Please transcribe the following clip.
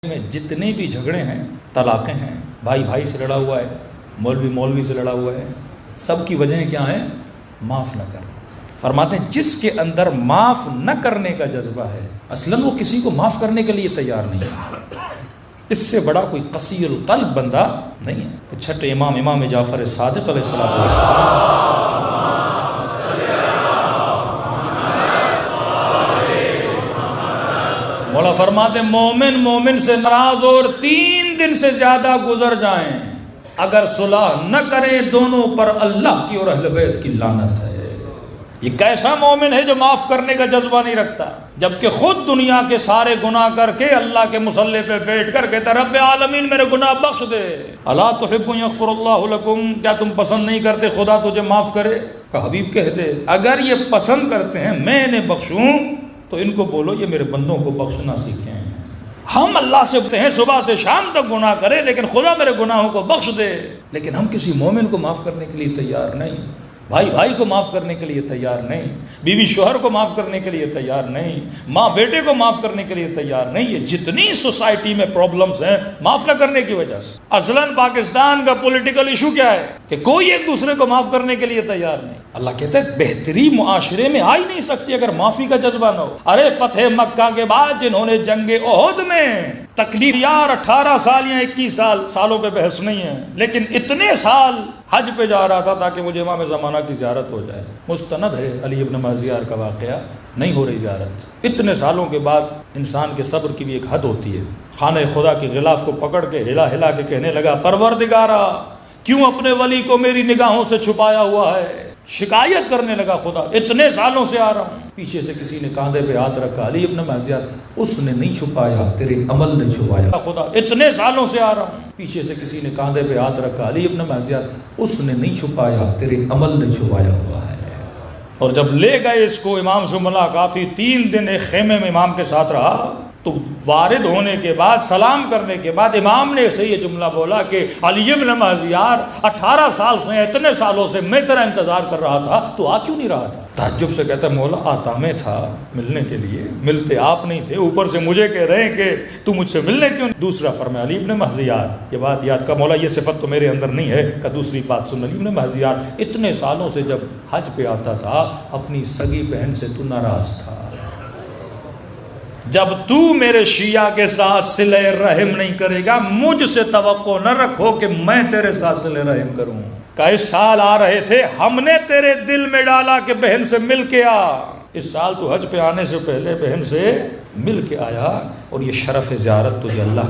میں جتنے بھی جھگڑے ہیں، طلاقیں ہیں، بھائی بھائی سے لڑا ہوا ہے، مولوی مولوی سے لڑا ہوا ہے، سب کی وجہیں کیا ہیں؟ معاف نہ کرنا۔ فرماتے ہیں جس کے اندر معاف نہ کرنے کا جذبہ ہے، اصلاً وہ کسی کو معاف کرنے کے لیے تیار نہیں ہے، اس سے بڑا کوئی قسی القلب بندہ نہیں ہے۔ تو چھٹے امام جعفر صادق علیہ السلام مولا فرماتے مومن سے ناراض اور 3 دن سے زیادہ گزر جائیں، اگر صلح نہ کریں دونوں پر اللہ کی اور اہل بیت کی لعنت ہے۔ یہ کیسا مومن ہے جو معاف کرنے کا جذبہ نہیں رکھتا، جبکہ خود دنیا کے سارے گناہ کر کے اللہ کے مصلی پہ بیٹھ کر کہتا رب عالمین میرے گناہ بخش دے۔ الا تحب یغفر اللہ لکم، کیا تم پسند نہیں کرتے خدا تجھے معاف کرے؟ کہ حبیب کہہ دے اگر یہ پسند کرتے ہیں میں انہیں بخشوں تو ان کو بولو یہ میرے بندوں کو بخشنا سیکھیں۔ ہم اللہ سے کہتے ہیں صبح سے شام تک گناہ کرے لیکن خدا میرے گناہوں کو بخش دے، لیکن ہم کسی مومن کو معاف کرنے کے لیے تیار نہیں، بھائی بھائی کو معاف کرنے کے لیے تیار نہیں، بیوی شوہر کو معاف کرنے کے لیے تیار نہیں، ماں بیٹے کو معاف کرنے کے لیے تیار نہیں۔ یہ جتنی سوسائٹی میں پرابلمز ہیں معاف نہ کرنے کی وجہ سے۔ اصلاً پاکستان کا پولیٹیکل ایشو کیا ہے کہ کوئی ایک دوسرے کو معاف کرنے کے لیے تیار نہیں۔ اللہ کہتا ہے بہتری معاشرے میں آ ہی نہیں سکتی اگر معافی کا جذبہ نہ ہو۔ ارے فتح مکہ کے بعد جنہوں نے جنگ احد میں تکلیف یار 18 سال یا 21 سالوں پہ بحث نہیں ہے، لیکن اتنے سال حج پہ جا رہا تھا تاکہ مجھے امام زمانہ کی زیارت ہو جائے، مستند ہے علی ابن مہزیار کا واقعہ، نہیں ہو رہی زیارت۔ اتنے سالوں کے بعد انسان کے صبر کی بھی ایک حد ہوتی ہے۔ خانہ خدا کے غلاف کو پکڑ کے ہلا ہلا کے کہنے لگا پروردگارا کیوں اپنے ولی کو میری نگاہوں سے چھپایا ہوا ہے؟ شکایت کرنے لگا خدا اتنے سالوں سے آ رہا ہوں۔ پیچھے سے کسی نے کاندھے پہ ہاتھ رکھا، علی ابن مہزیار اس نے نہیں چھپایا، تیرے عمل نے چھپایا۔ خدا اتنے سالوں سے آ رہا ہوں۔ پیچھے سے کسی نے کاندھے پہ ہاتھ رکھا، علی ابن مہزیار اس نے نہیں چھپایا، تیرے عمل نے چھپایا ہوا ہے۔ اور جب لے گئے اس کو امام سے ملاقات ہوئی، 3 دن ایک خیمے میں امام کے ساتھ رہا، تو وارد ہونے کے بعد سلام کرنے کے بعد امام نے اسے یہ جملہ بولا کہ علی ابن مہزیار 18 سال سے اتنے سالوں سے میں تیرا انتظار کر رہا تھا، تو آ کیوں نہیں رہا تھا؟ تعجب سے کہتا مولا آتا میں تھا ملنے کے لیے، ملتے آپ نہیں تھے، اوپر سے مجھے کہہ رہے ہیں کہ تو مجھ سے ملنے کیوں؟ دوسرا فرمایا علی ابن مہزیار، یہ بات یاد کا مولا یہ صفت تو میرے اندر نہیں ہے، کہ دوسری بات سن علی ابن مہزیار اتنے سالوں سے جب حج پہ آتا تھا اپنی سگی بہن سے تو ناراض تھا، جب تو میرے شیعہ کے ساتھ صلہ رحم نہیں کرے گا مجھ سے توقع نہ رکھو کہ میں تیرے ساتھ صلہ رحم کروں۔ کہ اس سال آ رہے تھے ہم نے تیرے دل میں ڈالا کہ بہن سے مل کے آ، اس سال تو حج پہ آنے سے پہلے بہن سے مل کے آیا، اور یہ شرف زیارت تجھے اللہ